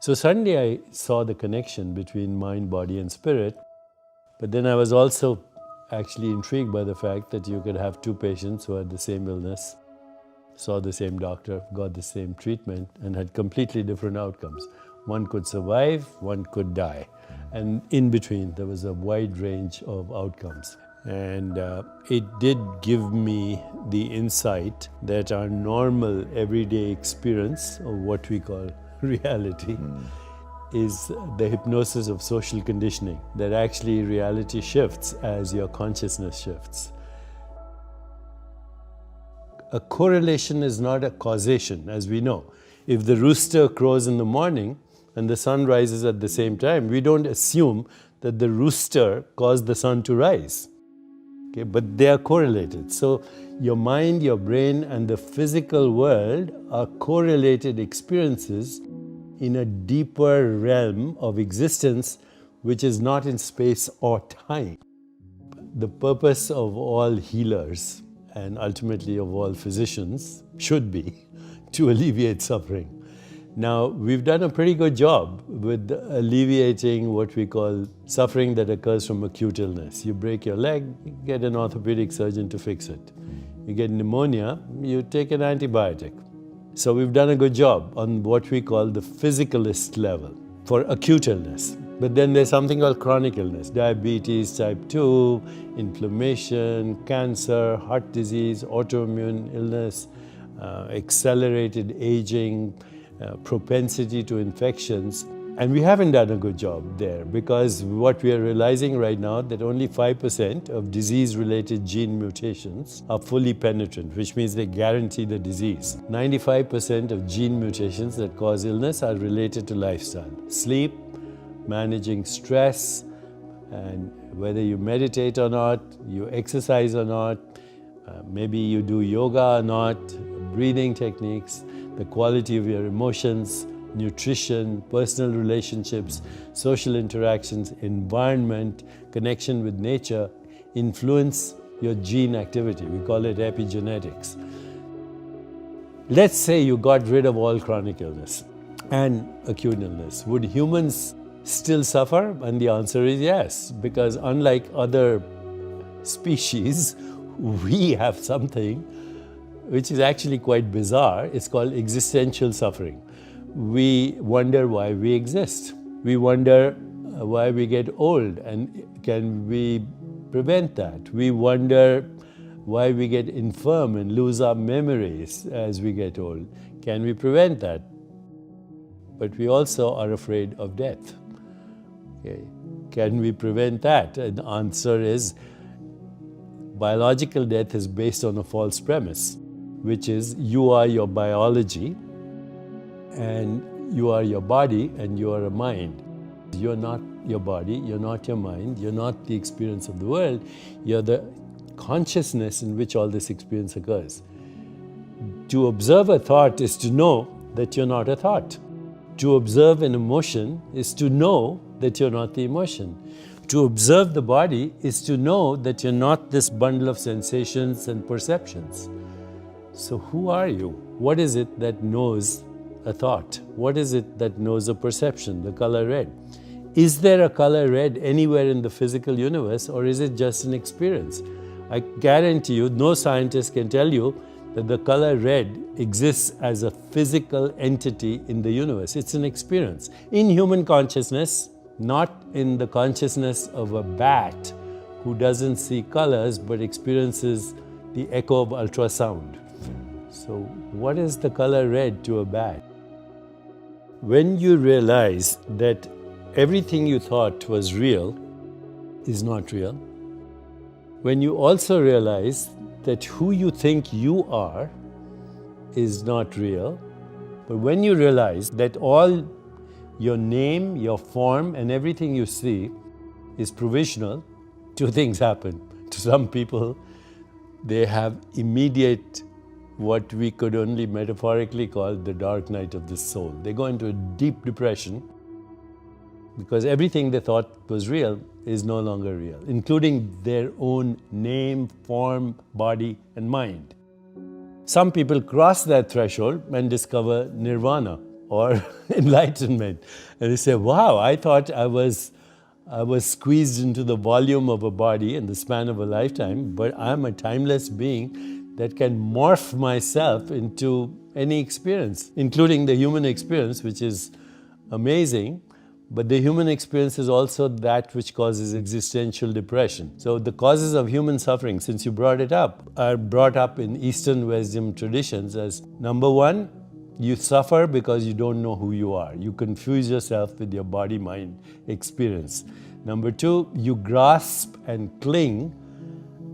So suddenly I saw the connection between mind, body and spirit. But then I was also actually intrigued by the fact that you could have two patients who had the same illness, saw the same doctor, got the same treatment, and had completely different outcomes. One could survive, one could die. And in between, there was a wide range of outcomes. And it did give me the insight that our normal everyday experience of what we call reality is the hypnosis of social conditioning, that actually reality shifts as your consciousness shifts. A correlation is not a causation, as we know. If the rooster crows in the morning and the sun rises at the same time, we don't assume that the rooster caused the sun to rise. Okay, but they are correlated. So your mind, your brain, and the physical world are correlated experiences in a deeper realm of existence, which is not in space or time. The purpose of all healers and ultimately of all physicians should be to alleviate suffering. Now, we've done a pretty good job with alleviating what we call suffering that occurs from acute illness. You break your leg, you get an orthopedic surgeon to fix it. You get pneumonia, you take an antibiotic. So we've done a good job on what we call the physicalist level for acute illness. But then there's something called chronic illness, diabetes type 2, inflammation, cancer, heart disease, autoimmune illness, accelerated aging, propensity to infections. And we haven't done a good job there because what we are realizing right now that only 5% of disease-related gene mutations are fully penetrant, which means they guarantee the disease. 95% of gene mutations that cause illness are related to lifestyle. Sleep, managing stress, and whether you meditate or not, you exercise or not, maybe you do yoga or not, breathing techniques, the quality of your emotions, nutrition, personal relationships, social interactions, environment, connection with nature influence your gene activity. We call it epigenetics. Let's say you got rid of all chronic illness and acute illness. Would humans still suffer? And the answer is yes, because unlike other species, we have something which is actually quite bizarre. It's called existential suffering. We wonder why we exist. We wonder why we get old and can we prevent that? We wonder why we get infirm and lose our memories as we get old. Can we prevent that? But we also are afraid of death. Okay. Can we prevent that? And the answer is biological death is based on a false premise, which is you are your biology and you are your body and you are a mind. You're not your body, you're not your mind, you're not the experience of the world, you're the consciousness in which all this experience occurs. To observe a thought is to know that you're not a thought. To observe an emotion is to know that you're not the emotion. To observe the body is to know that you're not this bundle of sensations and perceptions. So who are you? What is it that knows a thought? What is it that knows a perception, the color red? Is there a color red anywhere in the physical universe, or is it just an experience? I guarantee you, no scientist can tell you that the color red exists as a physical entity in the universe. It's an experience. In human consciousness, not in the consciousness of a bat who doesn't see colors but experiences the echo of ultrasound. So what is the color red to a bat? When you realize that everything you thought was real is not real, when you also realize that who you think you are is not real, but when you realize that all your name, your form, and everything you see is provisional, two things happen. To some people, they have immediate, what we could only metaphorically call the dark night of the soul. They go into a deep depression because everything they thought was real is no longer real, including their own name, form, body, and mind. Some people cross that threshold and discover nirvana, or enlightenment. And you say, wow, I thought I was squeezed into the volume of a body in the span of a lifetime, but I'm a timeless being that can morph myself into any experience, including the human experience, which is amazing. But the human experience is also that which causes existential depression. So the causes of human suffering, since you brought it up, are brought up in Eastern wisdom traditions as number one, you suffer because you don't know who you are. You confuse yourself with your body-mind experience. Number two, you grasp and cling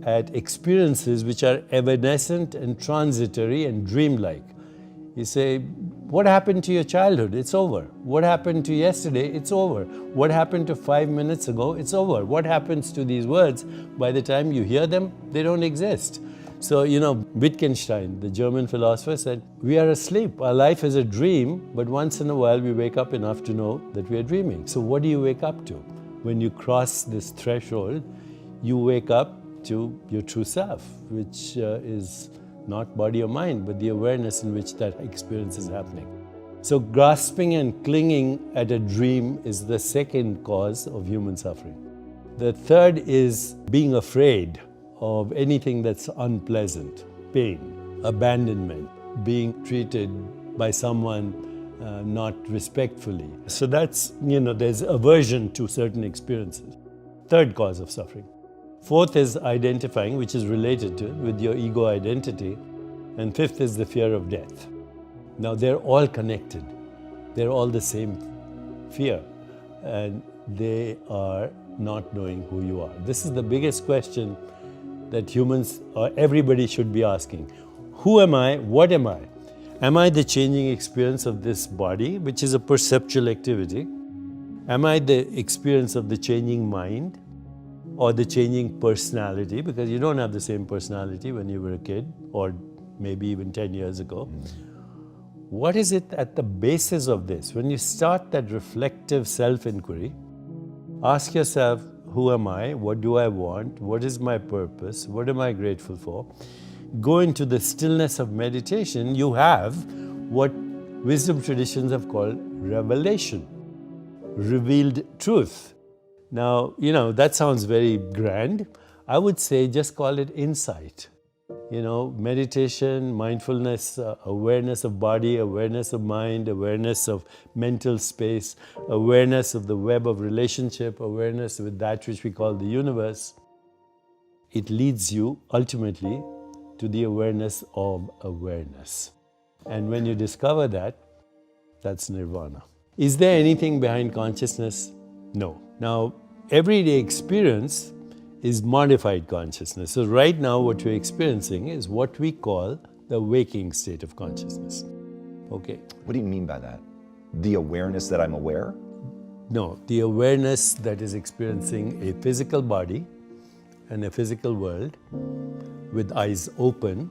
at experiences which are evanescent and transitory and dreamlike. You say, what happened to your childhood? It's over. What happened to yesterday? It's over. What happened to 5 minutes ago? It's over. What happens to these words? By the time you hear them, they don't exist. So, Wittgenstein, the German philosopher, said, we are asleep. Our life is a dream, but once in a while we wake up enough to know that we are dreaming. So what do you wake up to? When you cross this threshold, you wake up to your true self, which is not body or mind, but the awareness in which that experience is happening. So grasping and clinging at a dream is the second cause of human suffering. The third is being afraid of anything that's unpleasant, pain, abandonment, being treated by someone not respectfully. So that's, there's aversion to certain experiences. Third cause of suffering. Fourth is identifying, which is related to with your ego identity. And fifth is the fear of death. Now they're all connected. They're all the same fear. And they are not knowing who you are. This is the biggest question that humans or everybody should be asking. Who am I? What am I? Am I the changing experience of this body, which is a perceptual activity? Am I the experience of the changing mind? Or the changing personality, because you don't have the same personality when you were a kid, or maybe even 10 years ago. What is it at the basis of this? When you start that reflective self-inquiry, ask yourself, who am I? What do I want? What is my purpose? What am I grateful for? Go into the stillness of meditation, you have what wisdom traditions have called revelation, revealed truth. Now, that sounds very grand. I would say just call it insight. Meditation, mindfulness, awareness of body, awareness of mind, awareness of mental space, awareness of the web of relationship, awareness with that which we call the universe. It leads you ultimately to the awareness of awareness. And when you discover that, that's nirvana. Is there anything behind consciousness? No. Now, everyday experience is modified consciousness. So right now what we're experiencing is what we call the waking state of consciousness. Okay. What do you mean by that? The awareness that I'm aware? No, the awareness that is experiencing a physical body and a physical world with eyes open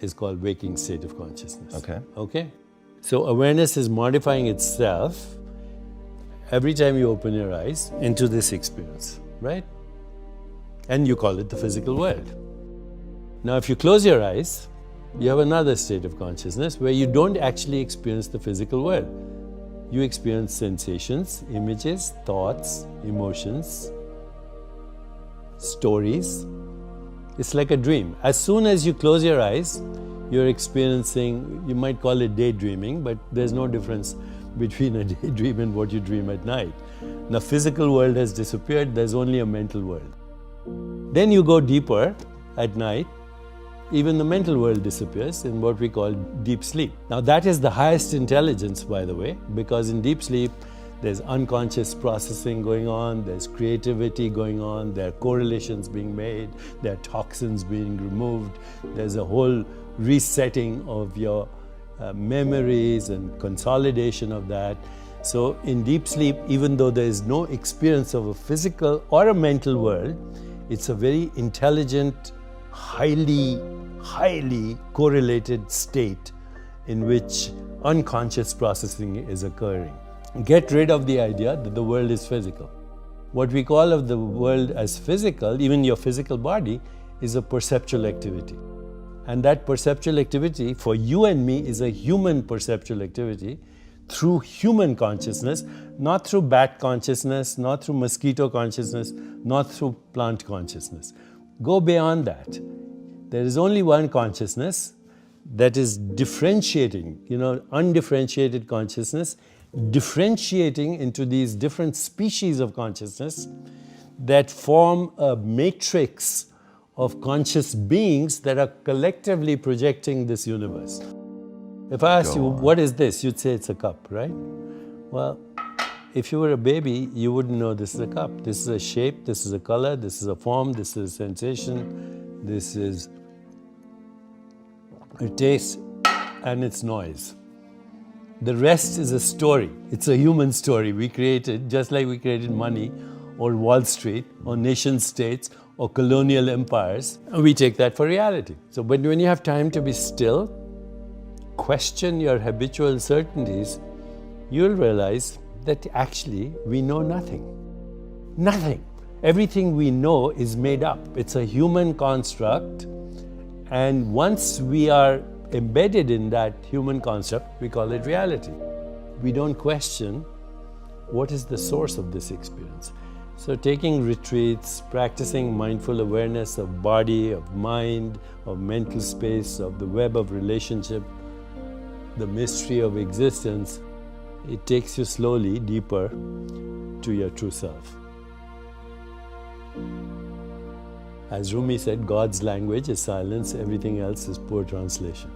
is called waking state of consciousness. Okay. So awareness is modifying itself every time you open your eyes into this experience, right? And you call it the physical world. Now, if you close your eyes, you have another state of consciousness where you don't actually experience the physical world. You experience sensations, images, thoughts, emotions, stories. It's like a dream. As soon as you close your eyes, you're experiencing, you might call it daydreaming, but there's no difference between a daydream and what you dream at night. The physical world has disappeared, there's only a mental world. Then you go deeper at night, even the mental world disappears in what we call deep sleep. Now that is the highest intelligence, by the way, because in deep sleep, there's unconscious processing going on, there's creativity going on, there are correlations being made, there are toxins being removed, there's a whole resetting of your memories and consolidation of that. So in deep sleep, even though there is no experience of a physical or a mental world, it's a very intelligent, highly correlated state in which unconscious processing is occurring. Get rid of the idea that the world is physical. What we call of the world as physical, even your physical body, is a perceptual activity. And that perceptual activity for you and me is a human perceptual activity. through human consciousness, not through bat consciousness, not through mosquito consciousness, not through plant consciousness. Go beyond that. There is only one consciousness that is differentiating, undifferentiated consciousness, differentiating into these different species of consciousness that form a matrix of conscious beings that are collectively projecting this universe. If I asked you, what is this? You'd say it's a cup, right? Well, if you were a baby, you wouldn't know this is a cup. This is a shape, this is a color, this is a form, this is a sensation, this is a taste, and it's noise. The rest is a story. It's a human story we created, just like we created money or Wall Street or nation states or colonial empires, and we take that for reality. So when you have time to be still, question your habitual certainties, you'll realize that actually we know nothing. Nothing. Everything we know is made up. It's a human construct, and once we are embedded in that human construct, we call it reality. We don't question what is the source of this experience. So taking retreats, practicing mindful awareness of body, of mind, of mental space, of the web of relationship, the mystery of existence, it takes you slowly deeper to your true self. As Rumi said, God's language is silence, everything else is poor translation.